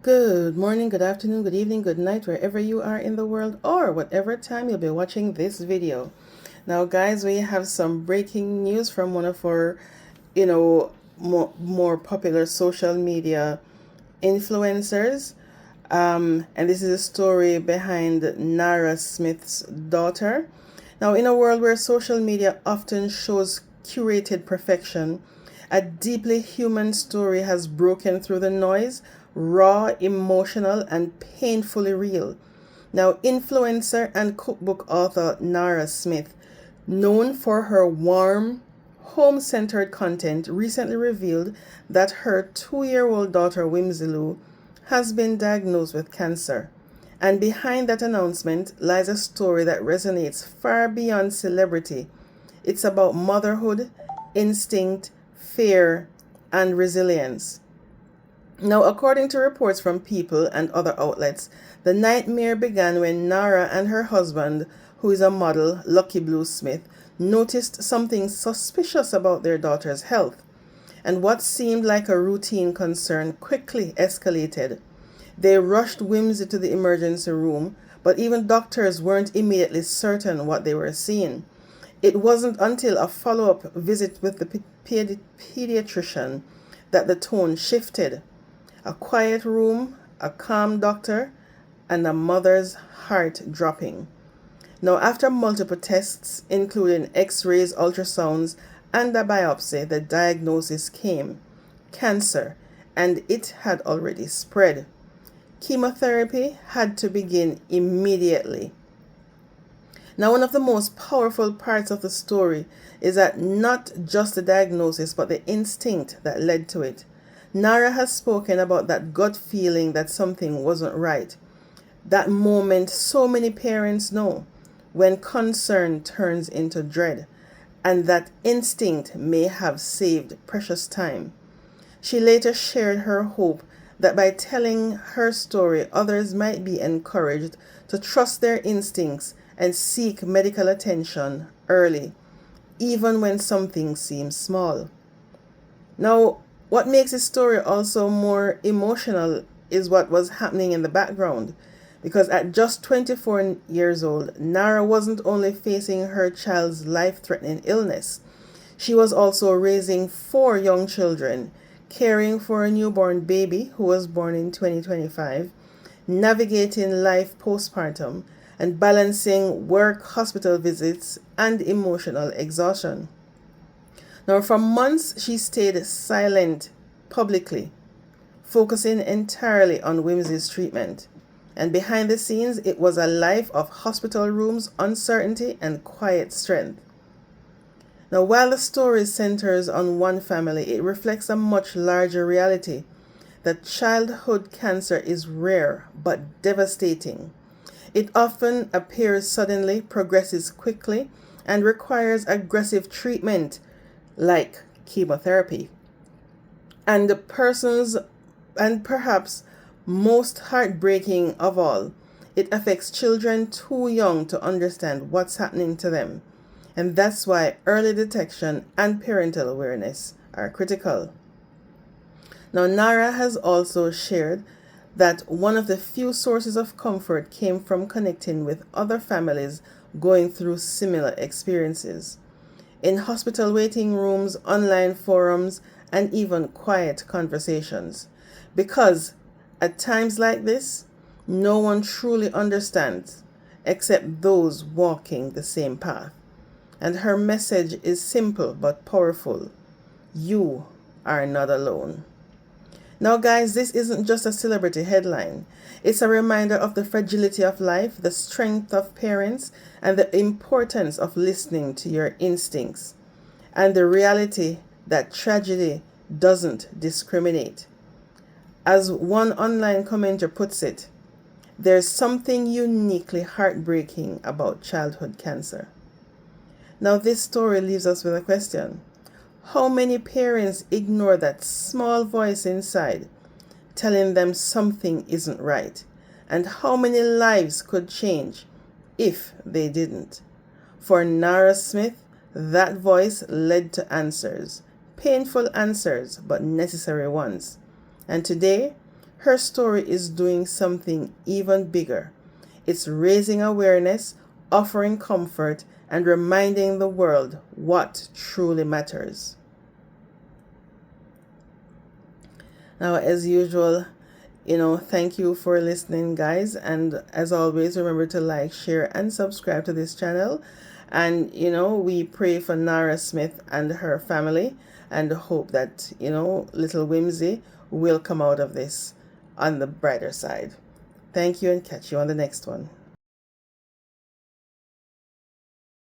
Good morning, good afternoon, good evening, good night, wherever you are in the world, or whatever time you'll be watching this video. Now, guys, we have some breaking news from one of our, more popular social media influencers. And this is a story behind Nara Smith's daughter. Now, in a world where social media often shows curated perfection, a deeply human story has broken through the noise, raw, emotional, and painfully real. Now, influencer and cookbook author Nara Smith, known for her warm, home centered content, recently revealed that her 2-year-old daughter, Whimsy Lou, has been diagnosed with cancer. And behind that announcement lies a story that resonates far beyond celebrity. It's about motherhood, instinct, fear, and resilience. Now, according to reports from People and other outlets, the nightmare began when Nara and her husband, who is a model, Lucky Blue Smith, noticed something suspicious about their daughter's health. And what seemed like a routine concern quickly escalated. They rushed Whimsy to the emergency room, but even doctors weren't immediately certain what they were seeing. It wasn't until a follow-up visit with the pediatrician that the tone shifted. A quiet room, a calm doctor, and a mother's heart dropping. Now, after multiple tests, including x-rays, ultrasounds, and a biopsy, the diagnosis came: cancer, and it had already spread. Chemotherapy had to begin immediately. Now, one of the most powerful parts of the story is that not just the diagnosis, but the instinct that led to it. Nara has spoken about that gut feeling that something wasn't right. That moment so many parents know, when concern turns into dread, and that instinct may have saved precious time. She later shared her hope that by telling her story, others might be encouraged to trust their instincts and seek medical attention early, even when something seems small. Now, what makes this story also more emotional is what was happening in the background. Because at just 24 years old, Nara wasn't only facing her child's life-threatening illness, she was also raising 4 young children, caring for a newborn baby who was born in 2025, navigating life postpartum, and balancing work, hospital visits, and emotional exhaustion. Now, for months, she stayed silent publicly, focusing entirely on Whimsy's treatment. And behind the scenes, it was a life of hospital rooms, uncertainty, and quiet strength. Now, while the story centers on one family, it reflects a much larger reality: that childhood cancer is rare but devastating. It often appears suddenly, progresses quickly, and requires aggressive treatment like chemotherapy. And the persons, and perhaps most heartbreaking of all, it affects children too young to understand what's happening to them. And that's why early detection and parental awareness are critical. Now, Nara has also shared that one of the few sources of comfort came from connecting with other families going through similar experiences. In hospital waiting rooms, online forums, and even quiet conversations. Because at times like this, no one truly understands except those walking the same path. And her message is simple but powerful: you are not alone. Now, guys, this isn't just a celebrity headline. It's a reminder of the fragility of life, the strength of parents, and the importance of listening to your instincts, and the reality that tragedy doesn't discriminate. As one online commenter puts it, there's something uniquely heartbreaking about childhood cancer. Now, this story leaves us with a question: how many parents ignore that small voice inside telling them something isn't right? And how many lives could change if they didn't? For Nara Smith, that voice led to answers. Painful answers, but necessary ones. And today, her story is doing something even bigger. It's raising awareness, offering comfort, and reminding the world what truly matters. Now, as usual, thank you for listening, guys. And as always, remember to like, share, and subscribe to this channel. And, we pray for Nara Smith and her family and hope that, little Whimsy will come out of this on the brighter side. Thank you and catch you on the next one.